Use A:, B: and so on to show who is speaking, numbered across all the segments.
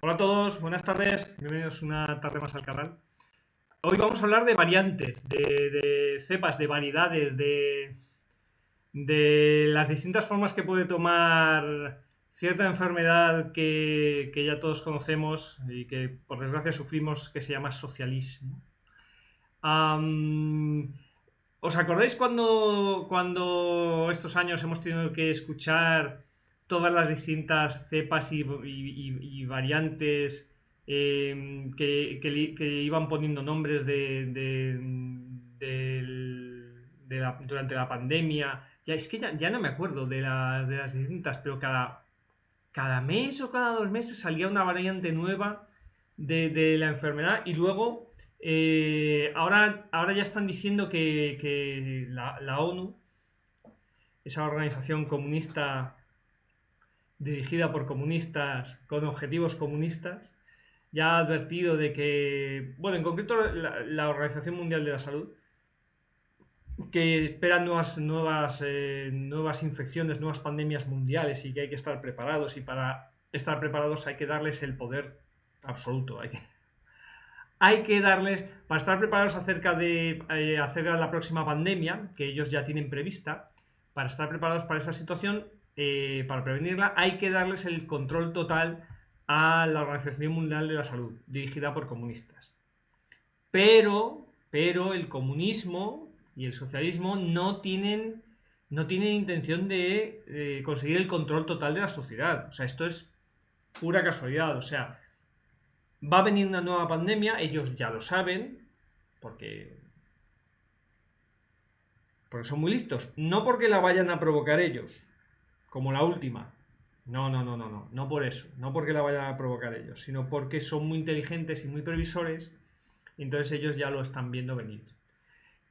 A: Hola a todos, buenas tardes, bienvenidos una tarde más al canal. Hoy vamos a hablar de variantes, de cepas, de variedades, de las distintas formas que puede tomar cierta enfermedad que ya todos conocemos y que por desgracia sufrimos, que se llama socialismo. Am, ¿Os acordáis cuando estos años hemos tenido que escuchar todas las distintas cepas y variantes que iban poniendo nombres durante la pandemia? Ya, es que ya no me acuerdo de las distintas, pero cada mes o cada 2 meses salía una variante nueva de la enfermedad y luego ahora ya están diciendo que la ONU, esa organización comunista dirigida por comunistas con objetivos comunistas, ya ha advertido de que, bueno, en concreto la Organización Mundial de la Salud, que esperan nuevas infecciones, nuevas pandemias mundiales y que hay que estar preparados, y para estar preparados hay que darles el poder absoluto, hay que darles, para estar preparados acerca de la próxima pandemia, que ellos ya tienen prevista, para estar preparados para esa situación, para prevenirla, hay que darles el control total a la Organización Mundial de la Salud, dirigida por comunistas. Pero el comunismo y el socialismo no tienen intención de conseguir el control total de la sociedad. O sea, esto es pura casualidad. O sea, va a venir una nueva pandemia, ellos ya lo saben, porque, porque son muy listos. No porque la vayan a provocar ellos, como la última. No por eso. No porque la vayan a provocar ellos, sino porque son muy inteligentes y muy previsores, y entonces ellos ya lo están viendo venir.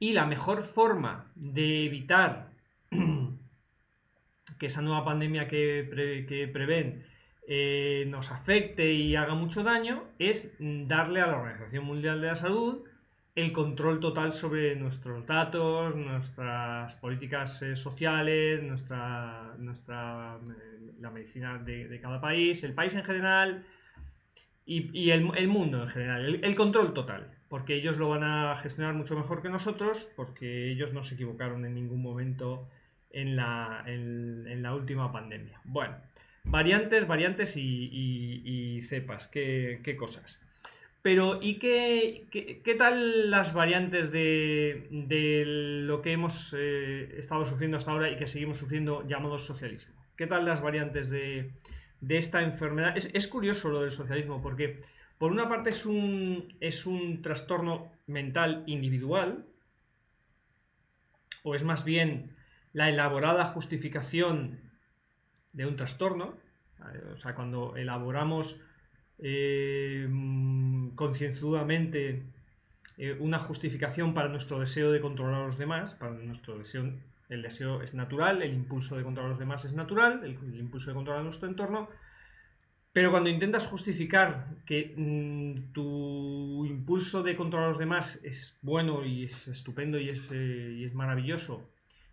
A: Y la mejor forma de evitar que esa nueva pandemia que prevén nos afecte y haga mucho daño es darle a la Organización Mundial de la Salud el control total sobre nuestros datos, nuestras políticas sociales, la medicina de cada país, el país en general y el mundo en general, el control total, porque ellos lo van a gestionar mucho mejor que nosotros, porque ellos no se equivocaron en ningún momento en la última pandemia. Bueno, variantes y cepas, qué cosas. Pero, ¿y qué tal las variantes de lo que hemos estado sufriendo hasta ahora y que seguimos sufriendo, llamados socialismo? ¿Qué tal las variantes de esta enfermedad? Es curioso lo del socialismo, porque por una parte es un trastorno mental individual, o es más bien la elaborada justificación de un trastorno. O sea, cuando elaboramos concienzudamente una justificación para nuestro deseo de controlar a los demás, para nuestro deseo, el deseo es natural, el impulso de controlar a los demás es natural, el impulso de controlar nuestro entorno, pero cuando intentas justificar que tu impulso de controlar a los demás es bueno y es estupendo y es maravilloso,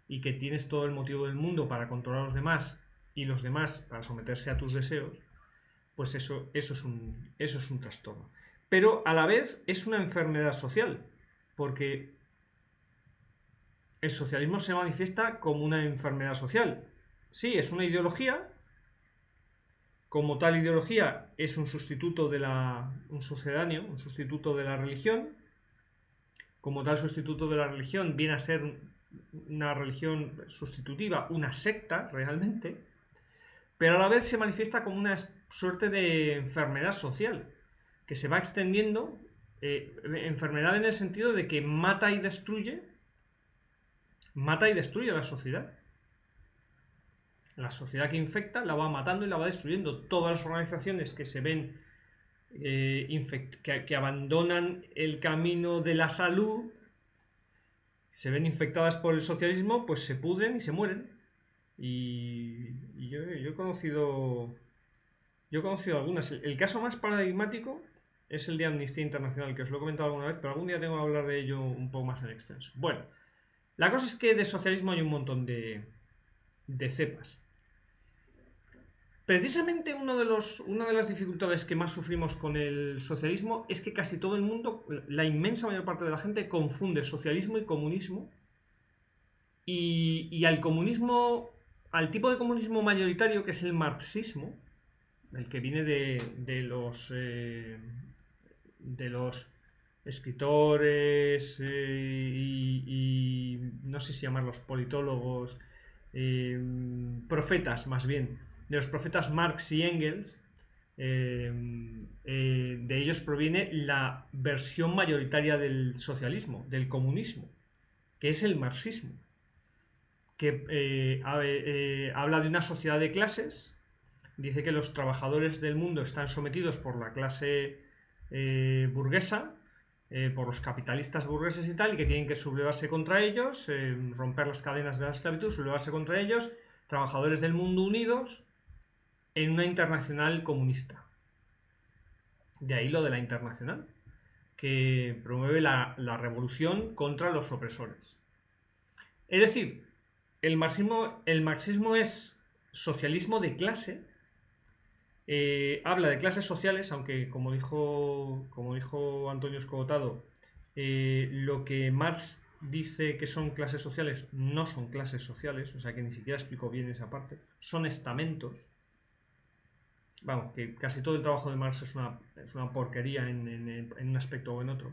A: y que tienes todo el motivo del mundo para controlar a los demás y los demás para someterse a tus deseos, pues eso es un trastorno. Pero a la vez es una enfermedad social, porque el socialismo se manifiesta como una enfermedad social. Sí, es una ideología. Como tal ideología es un sustituto un sucedáneo, un sustituto de la religión. Como tal sustituto de la religión viene a ser una religión sustitutiva, una secta realmente, pero a la vez se manifiesta como una suerte de enfermedad social que se va extendiendo, enfermedad en el sentido de que mata y destruye a la sociedad. La sociedad que infecta la va matando y la va destruyendo. Todas las organizaciones que se ven que abandonan el camino de la salud, se ven infectadas por el socialismo, pues se pudren y se mueren. Y yo he conocido algunas. El caso más paradigmático es el de Amnistía Internacional, que os lo he comentado alguna vez, pero algún día tengo que hablar de ello un poco más en extenso. Bueno, la cosa es que de socialismo hay un montón de cepas. Precisamente una de las dificultades que más sufrimos con el socialismo es que casi todo el mundo, la inmensa mayor parte de la gente, confunde socialismo y comunismo. Y al comunismo, al tipo de comunismo mayoritario, que es el marxismo, el que viene de los escritores y no sé si llamarlos politólogos, profetas más bien, de los profetas Marx y Engels. De ellos proviene la versión mayoritaria del socialismo, del comunismo, que es el marxismo, que habla de una sociedad de clases. Dice que los trabajadores del mundo están sometidos por la clase burguesa, por los capitalistas burgueses y tal, y que tienen que sublevarse contra ellos, romper las cadenas de la esclavitud, sublevarse contra ellos, trabajadores del mundo unidos en una internacional comunista. De ahí lo de la internacional, que promueve la revolución contra los opresores. Es decir, el marxismo es socialismo de clase. Habla de clases sociales, aunque como dijo Antonio Escogotado, lo que Marx dice que son clases sociales no son clases sociales, o sea que ni siquiera explicó bien esa parte, son estamentos. Vamos, que casi todo el trabajo de Marx es una porquería en un aspecto o en otro.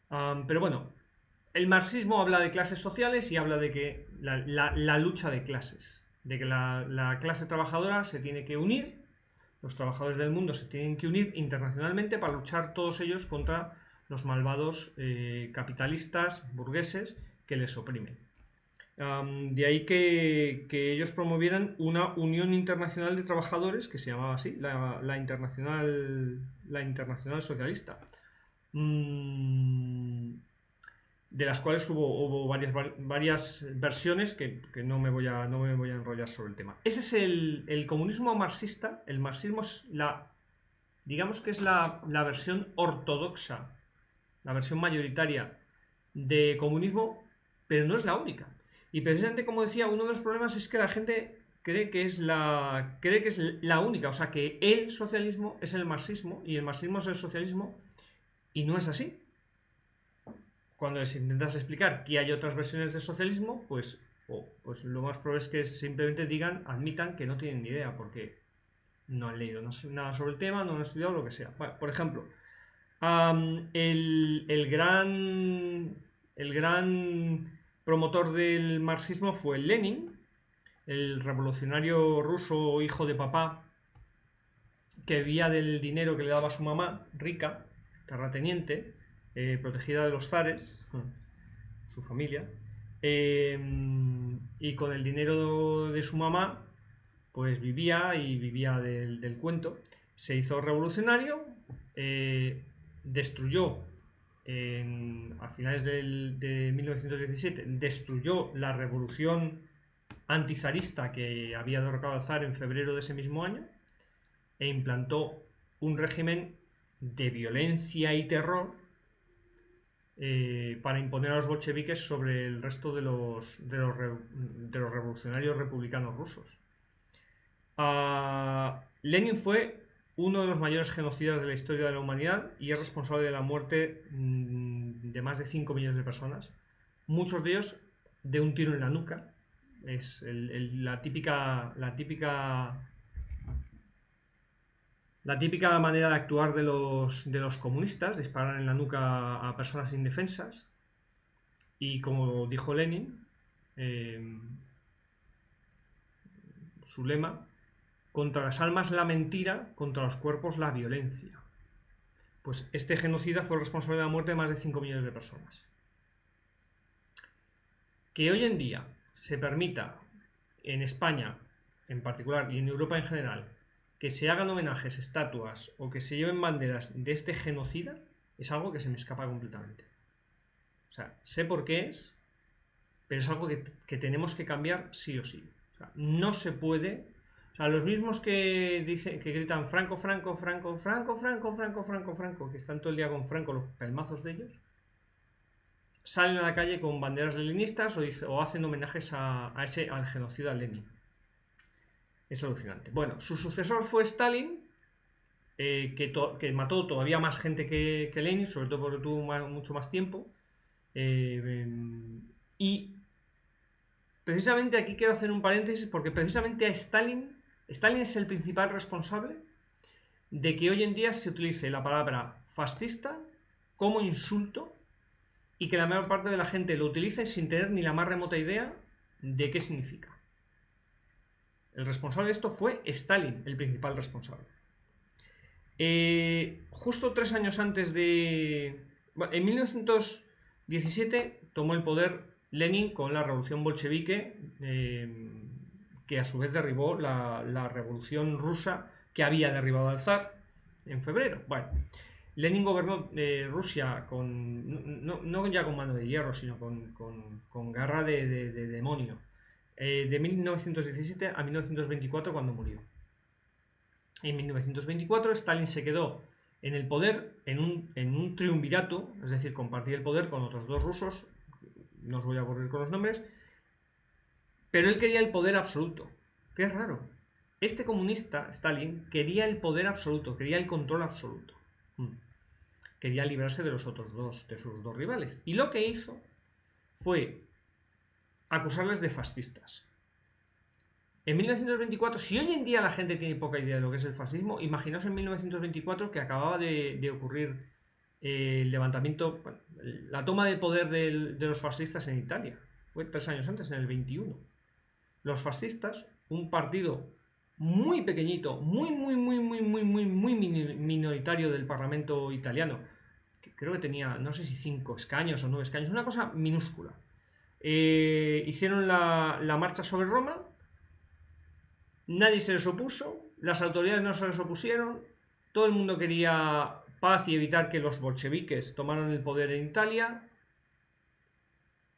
A: Pero bueno, el marxismo habla de clases sociales y habla de que la lucha de clases, de que la clase trabajadora se tiene que unir. Los trabajadores del mundo se tienen que unir internacionalmente para luchar todos ellos contra los malvados capitalistas burgueses que les oprimen. De ahí que ellos promovieran una unión internacional de trabajadores que se llamaba así, la internacional socialista. De las cuales hubo varias versiones que no me voy a enrollar sobre el tema. Ese es el comunismo marxista. El marxismo es digamos que es la versión ortodoxa, la versión mayoritaria de comunismo, pero no es la única. Y precisamente, como decía, uno de los problemas es que la gente cree que es la única, o sea que el socialismo es el marxismo y el marxismo es el socialismo, y no es así. Cuando les intentas explicar que hay otras versiones de socialismo, pues lo más probable es que simplemente admitan que no tienen ni idea, porque no han leído nada sobre el tema, no han estudiado, lo que sea. Bueno, por ejemplo, el gran promotor del marxismo fue Lenin, el revolucionario ruso hijo de papá, que vivía del dinero que le daba su mamá, rica, terrateniente, protegida de los zares, su familia, y con el dinero de su mamá pues vivía del cuento. Se hizo revolucionario, destruyó a finales de 1917, destruyó la revolución antizarista que había derrocado al zar en febrero de ese mismo año e implantó un régimen de violencia y terror para imponer a los bolcheviques sobre el resto de los revolucionarios republicanos rusos. Lenin fue uno de los mayores genocidas de la historia de la humanidad y es responsable de la muerte de más de 5 millones de personas, muchos de ellos de un tiro en la nuca. Es la típica manera de actuar de los comunistas, disparar en la nuca a personas indefensas. Y como dijo Lenin, su lema: contra las almas la mentira, contra los cuerpos la violencia. Pues este genocida fue responsable de la muerte de más de 5 millones de personas. Que hoy en día se permita en España en particular y en Europa en general que se hagan homenajes, estatuas o que se lleven banderas de este genocida es algo que se me escapa completamente. O sea, sé por qué es, pero es algo que tenemos que cambiar sí o sí. O sea, no se puede. O sea, los mismos que gritan Franco, Franco, Franco, Franco, Franco, Franco, Franco, Franco, que están todo el día con Franco, los pelmazos de ellos, salen a la calle con banderas leninistas o hacen homenajes al genocida Lenin. Es alucinante. Bueno, su sucesor fue Stalin, que mató todavía más gente que Lenin, sobre todo porque tuvo mucho más tiempo. Y precisamente aquí quiero hacer un paréntesis porque precisamente a Stalin es el principal responsable de que hoy en día se utilice la palabra fascista como insulto y que la mayor parte de la gente lo utilice sin tener ni la más remota idea de qué significa. El responsable de esto fue Stalin, el principal responsable. Justo 3 años antes de... En 1917 tomó el poder Lenin con la revolución bolchevique, que a su vez derribó la revolución rusa que había derribado al zar en febrero. Bueno, Lenin gobernó Rusia no ya con mano de hierro, sino con garra de demonio, de 1917 a 1924, cuando murió. En 1924 Stalin se quedó en el poder en un triunvirato, es decir, compartía el poder con otros dos rusos, no os voy a aburrir con los nombres, pero él quería el poder absoluto. Qué raro. Este comunista, Stalin, quería el poder absoluto, quería el control absoluto. Quería librarse de los otros dos, de sus dos rivales. Y lo que hizo fue acusarles de fascistas. En 1924, si hoy en día la gente tiene poca idea de lo que es el fascismo, imaginaos en 1924 que acababa de ocurrir el levantamiento, bueno, la toma de poder de los fascistas en Italia. Fue 3 años antes, en el 21. Los fascistas, un partido muy pequeñito, muy minoritario del Parlamento italiano, que creo que tenía, no sé si 5 escaños o 9 escaños, una cosa minúscula. Hicieron la marcha sobre Roma. Nadie se les opuso, las autoridades no se les opusieron, todo el mundo quería paz y evitar que los bolcheviques tomaran el poder en Italia,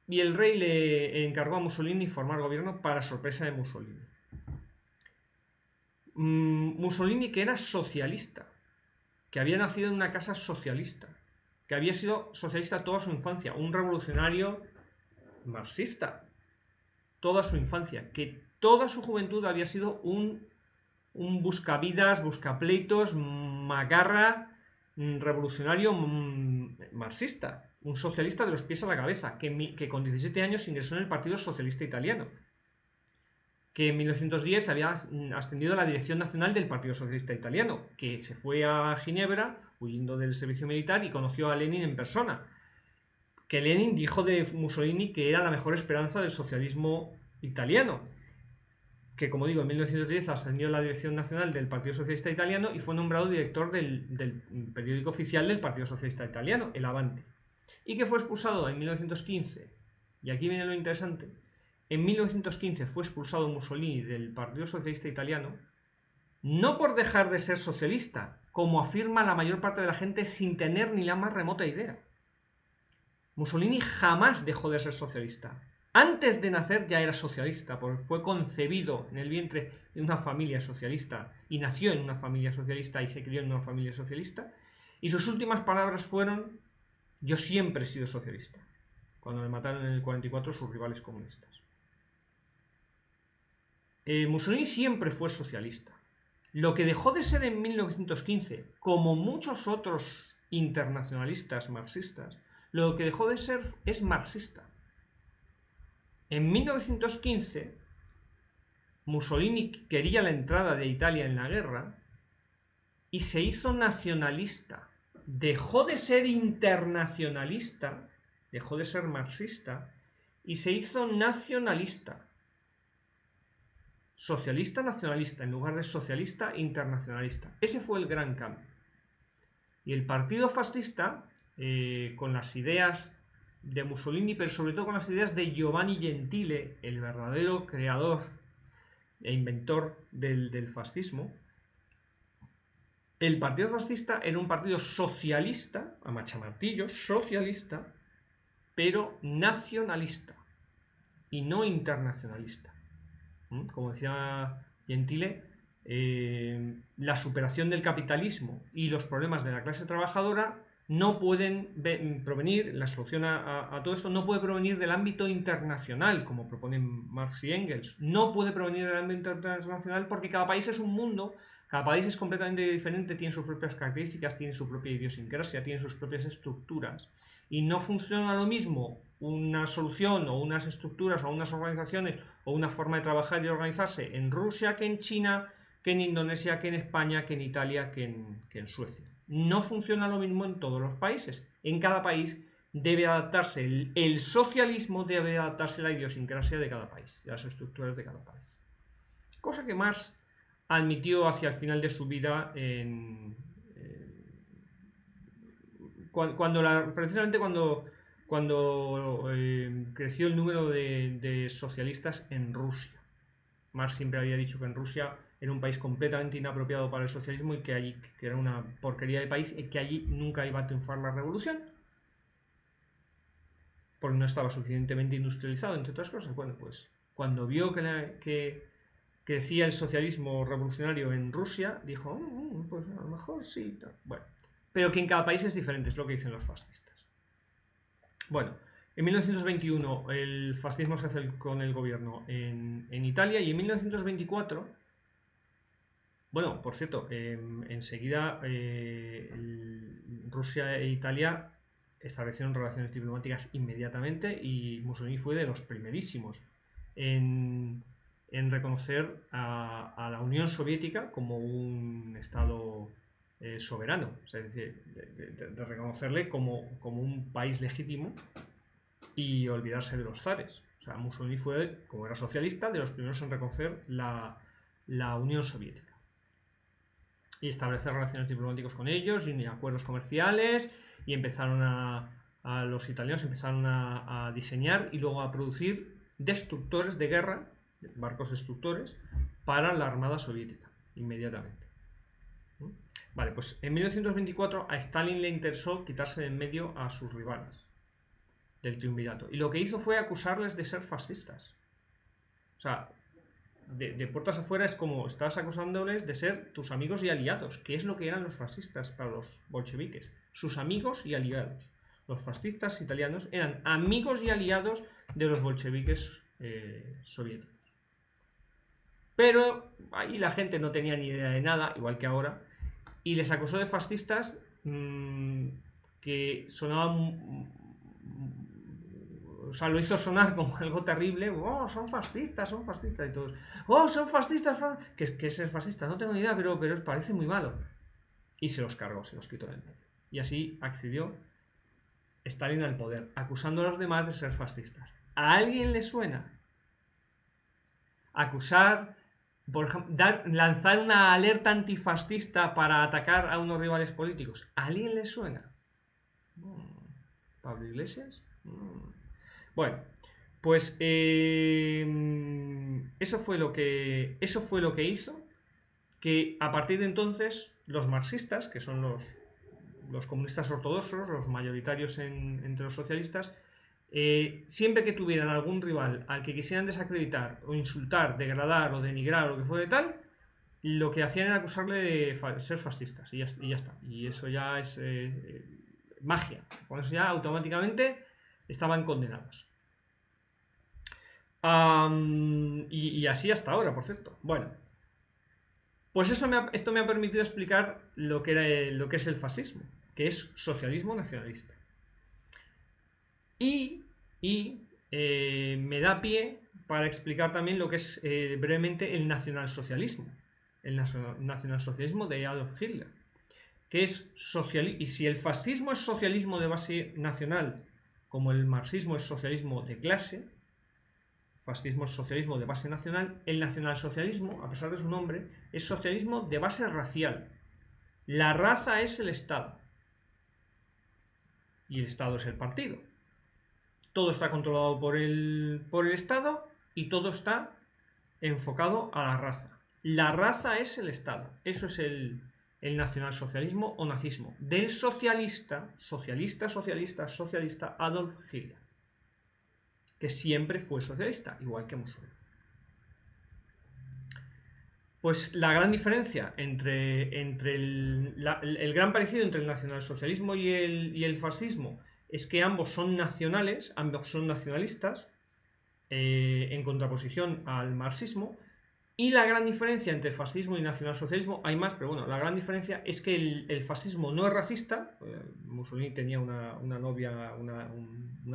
A: y el rey le encargó a Mussolini formar gobierno para sorpresa de Mussolini. Mussolini, que era socialista, que había nacido en una casa socialista, que había sido socialista toda su infancia, un revolucionario marxista toda su infancia, que toda su juventud había sido un buscavidas, buscapleitos, macarra, revolucionario, marxista, un socialista de los pies a la cabeza, que con 17 años ingresó en el Partido Socialista Italiano, que en 1910 había ascendido a la dirección nacional del Partido Socialista Italiano, que se fue a Ginebra huyendo del servicio militar y conoció a Lenin en persona, que Lenin dijo de Mussolini que era la mejor esperanza del socialismo italiano, que, como digo, en 1910 ascendió a la dirección nacional del Partido Socialista Italiano y fue nombrado director del periódico oficial del Partido Socialista Italiano, el Avanti, y que fue expulsado en 1915, y aquí viene lo interesante. En 1915 fue expulsado Mussolini del Partido Socialista Italiano, no por dejar de ser socialista, como afirma la mayor parte de la gente sin tener ni la más remota idea. Mussolini jamás dejó de ser socialista. Antes de nacer ya era socialista, porque fue concebido en el vientre de una familia socialista y nació en una familia socialista y se crió en una familia socialista. Y sus últimas palabras fueron: yo siempre he sido socialista, cuando le mataron en el 44 sus rivales comunistas. Mussolini siempre fue socialista. Lo que dejó de ser en 1915, como muchos otros internacionalistas marxistas, lo que dejó de ser es marxista. En 1915, Mussolini quería la entrada de Italia en la guerra y se hizo nacionalista. Dejó de ser internacionalista, dejó de ser marxista y se hizo nacionalista. Socialista nacionalista en lugar de socialista internacionalista. Ese fue el gran cambio. Y el partido fascista, con las ideas de Mussolini, pero sobre todo con las ideas de Giovanni Gentile, el verdadero creador e inventor del fascismo, el partido fascista era un partido socialista, a machamartillo, socialista, pero nacionalista y no internacionalista. Como decía Gentile, la superación del capitalismo y los problemas de la clase trabajadora no pueden provenir, la solución a todo esto no puede provenir del ámbito internacional, como proponen Marx y Engels. No puede provenir del ámbito internacional porque cada país es un mundo, cada país es completamente diferente, tiene sus propias características, tiene su propia idiosincrasia, tiene sus propias estructuras. Y no funciona lo mismo una solución o unas estructuras o unas organizaciones o una forma de trabajar y organizarse en Rusia que en China, que en Indonesia, que en España, que en Italia, que en Suecia. No funciona lo mismo en todos los países. En cada país debe adaptarse, el socialismo debe adaptarse a la idiosincrasia de cada país, a las estructuras de cada país. Cosa que Marx admitió hacia el final de su vida precisamente cuando creció el número de socialistas en Rusia. Marx siempre había dicho que en Rusia era un país completamente inapropiado para el socialismo y que era una porquería de país y que allí nunca iba a triunfar la revolución porque no estaba suficientemente industrializado, entre otras cosas. Bueno, pues cuando vio que crecía el socialismo revolucionario en Rusia, dijo, pues a lo mejor sí. Bueno, pero que en cada país es diferente, es lo que dicen los fascistas. Bueno, en 1921 el fascismo se hace con el gobierno en Italia y en 1924, bueno, por cierto, enseguida Rusia e Italia establecieron relaciones diplomáticas inmediatamente y Mussolini fue de los primerísimos en reconocer a la Unión Soviética como un Estado soberano, o sea, es decir, de reconocerle como un país legítimo y olvidarse de los zares. O sea, Mussolini fue, como era socialista, de los primeros en reconocer la Unión Soviética y establecer relaciones diplomáticas con ellos y acuerdos comerciales, y los italianos empezaron a diseñar y luego a producir destructores de guerra, barcos destructores, para la Armada Soviética, inmediatamente. Vale, pues en 1924 a Stalin le interesó quitarse de en medio a sus rivales del triunvirato, y lo que hizo fue acusarles de ser fascistas. O sea, de puertas afuera es como estás acusándoles de ser tus amigos y aliados, que es lo que eran los fascistas para los bolcheviques, sus amigos y aliados. Los fascistas italianos eran amigos y aliados de los bolcheviques soviéticos. Pero ahí la gente no tenía ni idea de nada, igual que ahora, y les acusó de fascistas que sonaban, o sea, lo hizo sonar como algo terrible. Oh, son fascistas y todos, oh, son fascistas, que es ser fascista, no tengo ni idea, pero parece muy malo. Y se los cargó, se los quitó del medio. Y así accedió Stalin al poder, acusando a los demás de ser fascistas. ¿A alguien le suena acusar, por ejemplo, lanzar una alerta antifascista para atacar a unos rivales políticos? ¿A alguien le suena? ¿Pablo Iglesias? Bueno, pues eso fue lo que hizo que a partir de entonces los marxistas, que son los comunistas ortodoxos, los mayoritarios entre los socialistas, siempre que tuvieran algún rival al que quisieran desacreditar o insultar, degradar o denigrar o lo que fuera de tal, lo que hacían era acusarle de ser fascistas y ya está. Y eso ya es magia. Por eso ya automáticamente estaban condenados. Y así hasta ahora, por cierto. Bueno, pues esto me ha permitido explicar lo que es el fascismo, que es socialismo nacionalista. Y me da pie para explicar también lo que es brevemente el nacionalsocialismo. El nacionalsocialismo de Adolf Hitler, que es socialismo. Y si el fascismo es socialismo de base nacional, como el marxismo es socialismo de clase, fascismo es socialismo de base nacional, el nacionalsocialismo, a pesar de su nombre, es socialismo de base racial. La raza es el Estado y el Estado es el partido. Todo está controlado por el Estado y todo está enfocado a la raza. La raza es el Estado. Eso es el nacionalsocialismo o nazismo del socialista Adolf Hitler, que siempre fue socialista, igual que Mussolini. Pues la gran diferencia entre el gran parecido entre el nacionalsocialismo y el fascismo es que ambos son nacionales, ambos son nacionalistas, en contraposición al marxismo. Y la gran diferencia entre fascismo y nacionalsocialismo, hay más, pero bueno, la gran diferencia es que el fascismo no es racista. Mussolini tenía una novia, una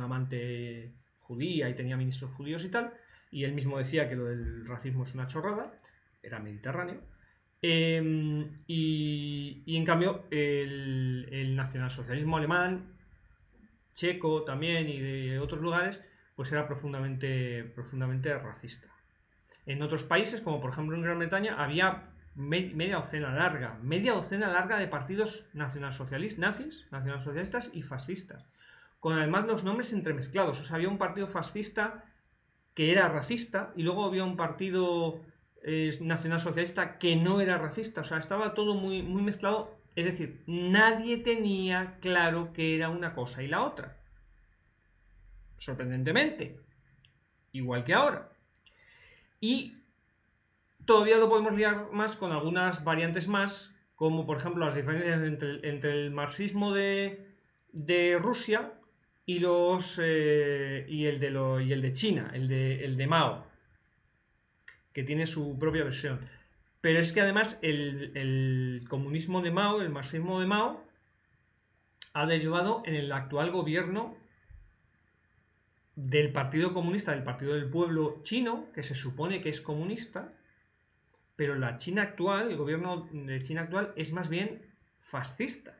A: amante judía y tenía ministros judíos y tal, y él mismo decía que lo del racismo es una chorrada, era mediterráneo. Y en cambio, el nacionalsocialismo alemán, checo también y de otros lugares, pues era profundamente racista. En otros países, como por ejemplo en Gran Bretaña, había media docena larga de partidos nacionalsocialistas, nazis, nacionalsocialistas y fascistas, con además los nombres entremezclados. O sea, había un partido fascista que era racista y luego había un partido nacionalsocialista que no era racista. O sea, estaba todo muy mezclado. Es decir, nadie tenía claro qué era una cosa y la otra. Sorprendentemente. Igual que ahora. Y todavía lo podemos liar más con algunas variantes más, como por ejemplo las diferencias entre el marxismo de Rusia y el de China, el de Mao, que tiene su propia versión. Pero es que además el comunismo de Mao, el marxismo de Mao, ha derivado en el actual gobierno del Partido Comunista, del Partido del Pueblo chino, que se supone que es comunista, pero la China actual, el gobierno de China actual, es más bien fascista.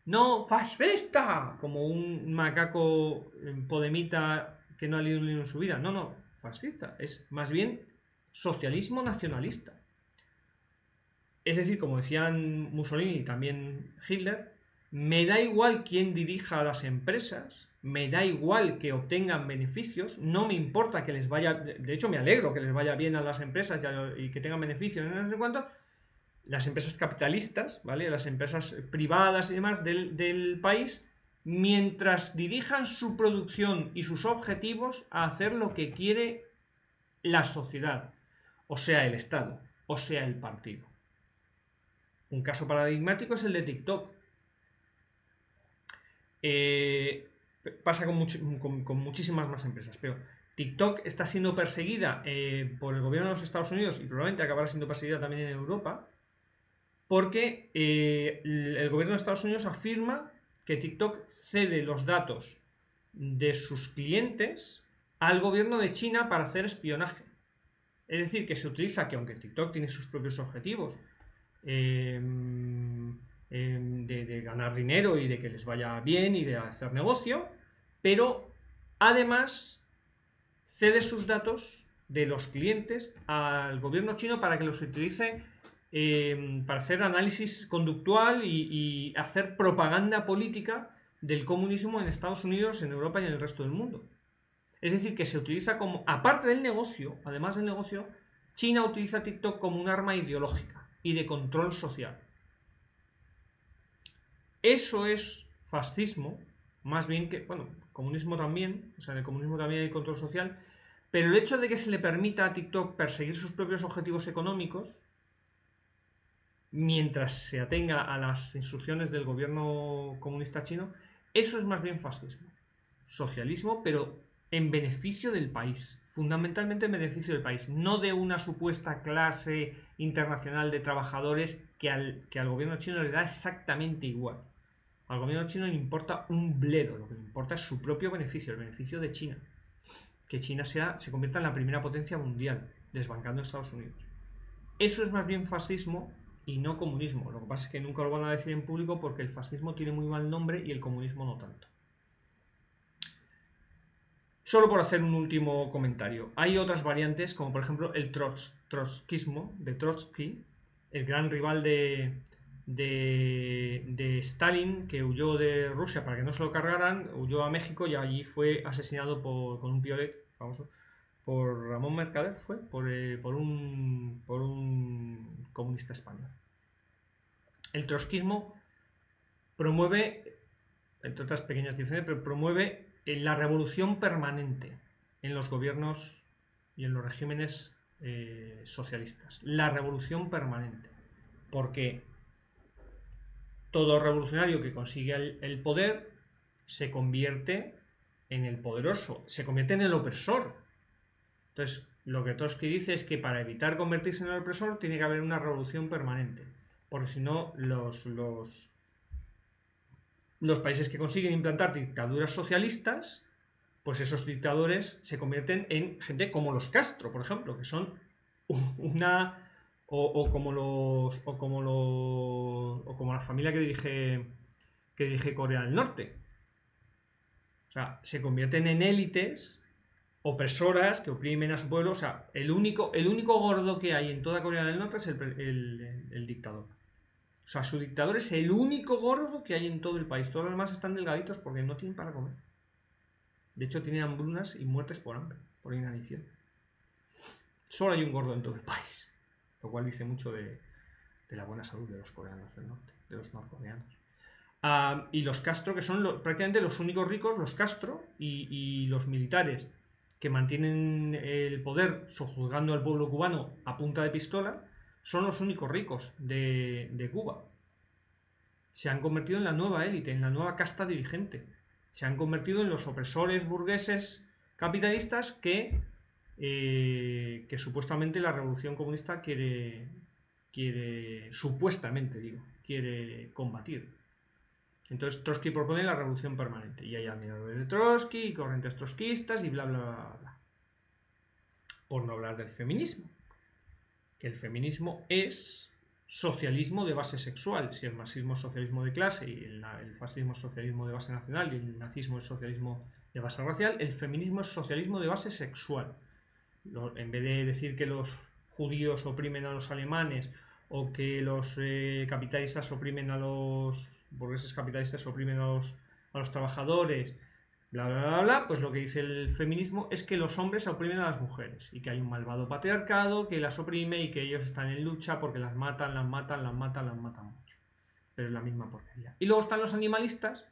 A: No, fascista, como un macaco podemita que no ha leído un libro en su vida. No, no, fascista. Es más bien socialismo nacionalista. Es decir, como decían Mussolini y también Hitler, me da igual quién dirija a las empresas, me da igual que obtengan beneficios, no me importa que les vaya, de hecho me alegro que les vaya bien a las empresas y que tengan beneficios, no sé cuánto, las empresas capitalistas, ¿vale? Las empresas privadas y demás del país, mientras dirijan su producción y sus objetivos a hacer lo que quiere la sociedad, o sea, el Estado, o sea, el partido. Un caso paradigmático es el de TikTok. Pasa con muchísimas más empresas, pero TikTok está siendo perseguida por el gobierno de los Estados Unidos y probablemente acabará siendo perseguida también en Europa, porque el gobierno de Estados Unidos afirma que TikTok cede los datos de sus clientes al gobierno de China para hacer espionaje. Es decir, que se utiliza que aunque TikTok tiene sus propios objetivos, eh, de ganar dinero y de que les vaya bien y de hacer negocio, pero además cede sus datos de los clientes al gobierno chino para que los utilice para hacer análisis conductual y hacer propaganda política del comunismo en Estados Unidos, en Europa y en el resto del mundo. Es decir, que se utiliza como, aparte del negocio, además del negocio, China utiliza TikTok como un arma ideológica y de control social. Eso es fascismo, más bien que, bueno, comunismo también, o sea, en el comunismo también hay control social, pero el hecho de que se le permita a TikTok perseguir sus propios objetivos económicos, mientras se atenga a las instrucciones del gobierno comunista chino, eso es más bien fascismo. Socialismo, pero en beneficio del país, fundamentalmente en beneficio del país, no de una supuesta clase internacional de trabajadores que al gobierno chino le da exactamente igual. Al gobierno chino le importa un bledo, lo que le importa es su propio beneficio, el beneficio de China. Que China se convierta en la primera potencia mundial, desbancando a Estados Unidos. Eso es más bien fascismo y no comunismo. Lo que pasa es que nunca lo van a decir en público porque el fascismo tiene muy mal nombre y el comunismo no tanto. Solo por hacer un último comentario. Hay otras variantes, como por ejemplo el trotskismo de Trotsky, el gran rival de Stalin, que huyó de Rusia para que no se lo cargaran, huyó a México y allí fue asesinado con un piolet famoso por Ramón Mercader, por un comunista español. El trotskismo promueve, entre otras pequeñas diferencias, pero promueve la revolución permanente en los gobiernos y en los regímenes socialistas. La revolución permanente. Porque todo revolucionario que consigue el poder se convierte en el poderoso, se convierte en el opresor. Entonces, lo que Trotsky dice es que para evitar convertirse en el opresor tiene que haber una revolución permanente. Porque si no, los países que consiguen implantar dictaduras socialistas, pues esos dictadores se convierten en gente como los Castro, por ejemplo, que son una o como la familia que dirige Corea del Norte. O sea, se convierten en élites opresoras que oprimen a su pueblo. O sea, el único gordo que hay en toda Corea del Norte es el dictador. O sea, su dictador es el único gordo que hay en todo el país. Todos los demás están delgaditos porque no tienen para comer. De hecho, tienen hambrunas y muertes por hambre, por inanición. Solo hay un gordo en todo el país. Lo cual dice mucho de la buena salud de los coreanos del norte, de los norcoreanos. Y los Castro, que son prácticamente los únicos ricos, los Castro y los militares que mantienen el poder sojuzgando al pueblo cubano a punta de pistola, son los únicos ricos de Cuba. Se han convertido en la nueva élite, en la nueva casta dirigente. Se han convertido en los opresores burgueses capitalistas que supuestamente la revolución comunista quiere supuestamente quiere combatir. Entonces Trotsky propone la revolución permanente y hay admiradores de Trotsky y corrientes trotskistas y bla bla bla bla. Por no hablar del feminismo, que el feminismo es socialismo de base sexual. Si el marxismo es socialismo de clase y el fascismo es socialismo de base nacional y el nazismo es socialismo de base racial, el feminismo es socialismo de base sexual. En vez de decir que los judíos oprimen a los alemanes o que los capitalistas oprimen a los burgueses capitalistas oprimen a los trabajadores, bla bla bla bla, pues lo que dice el feminismo es que los hombres oprimen a las mujeres y que hay un malvado patriarcado que las oprime y que ellos están en lucha porque las matan. Pero es la misma porquería. Y luego están los animalistas,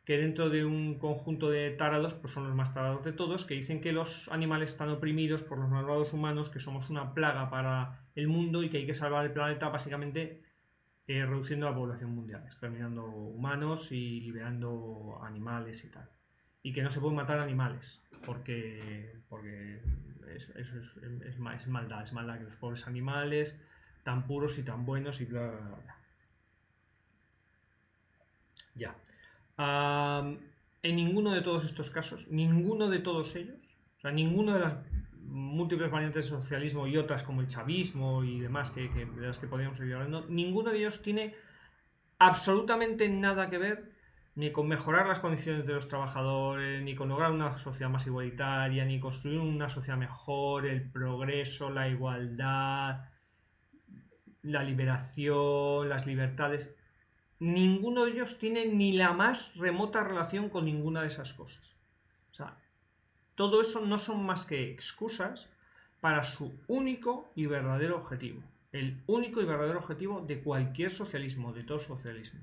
A: que dentro de un conjunto de tarados, pues son los más tarados de todos, que dicen que los animales están oprimidos por los malvados humanos, que somos una plaga para el mundo y que hay que salvar el planeta básicamente reduciendo la población mundial, exterminando humanos y liberando animales y tal. Y que no se pueden matar animales, porque es maldad, que los pobres animales, tan puros y tan buenos y bla bla bla bla. Ya. En ninguno de todos estos casos, ninguno de todos ellos, o sea, ninguno de las múltiples variantes de socialismo y otras como el chavismo y demás de las que podríamos seguir hablando, ninguno de ellos tiene absolutamente nada que ver ni con mejorar las condiciones de los trabajadores, ni con lograr una sociedad más igualitaria, ni construir una sociedad mejor, el progreso, la igualdad, la liberación, las libertades. Ninguno de ellos tiene ni la más remota relación con ninguna de esas cosas. O sea, todo eso no son más que excusas para su único y verdadero objetivo. El único y verdadero objetivo de cualquier socialismo, de todo socialismo,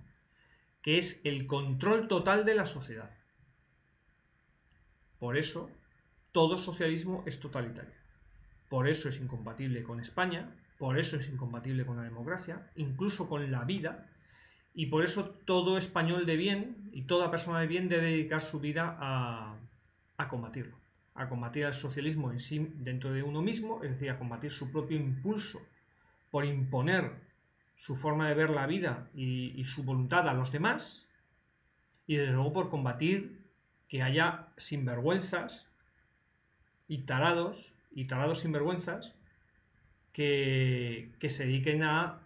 A: que es el control total de la sociedad. Por eso, todo socialismo es totalitario. Por eso es incompatible con España, por eso es incompatible con la democracia, incluso con la vida. Y por eso todo español de bien y toda persona de bien debe dedicar su vida a combatirlo, a combatir al socialismo en sí dentro de uno mismo, es decir, a combatir su propio impulso por imponer su forma de ver la vida y su voluntad a los demás, y desde luego por combatir que haya sinvergüenzas y tarados sinvergüenzas que se dediquen a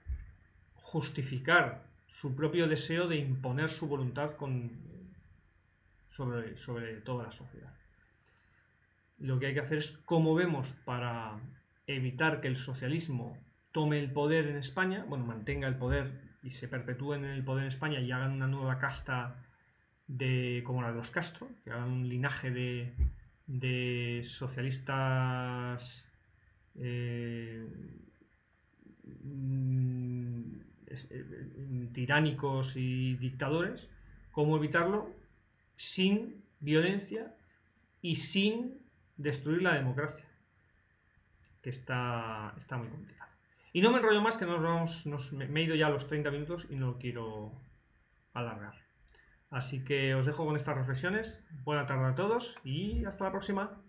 A: justificar su propio deseo de imponer su voluntad sobre toda la sociedad. Lo que hay que hacer es, como vemos, para evitar que el socialismo tome el poder en España, bueno, mantenga el poder y se perpetúen en el poder en España y hagan una nueva casta como la de los Castro, que hagan un linaje de socialistas tiránicos y dictadores, cómo evitarlo sin violencia y sin destruir la democracia, que está muy complicado. Y no me enrollo más, que me he ido ya a los 30 minutos y no quiero alargar. Así que os dejo con estas reflexiones. Buena tarde a todos y hasta la próxima.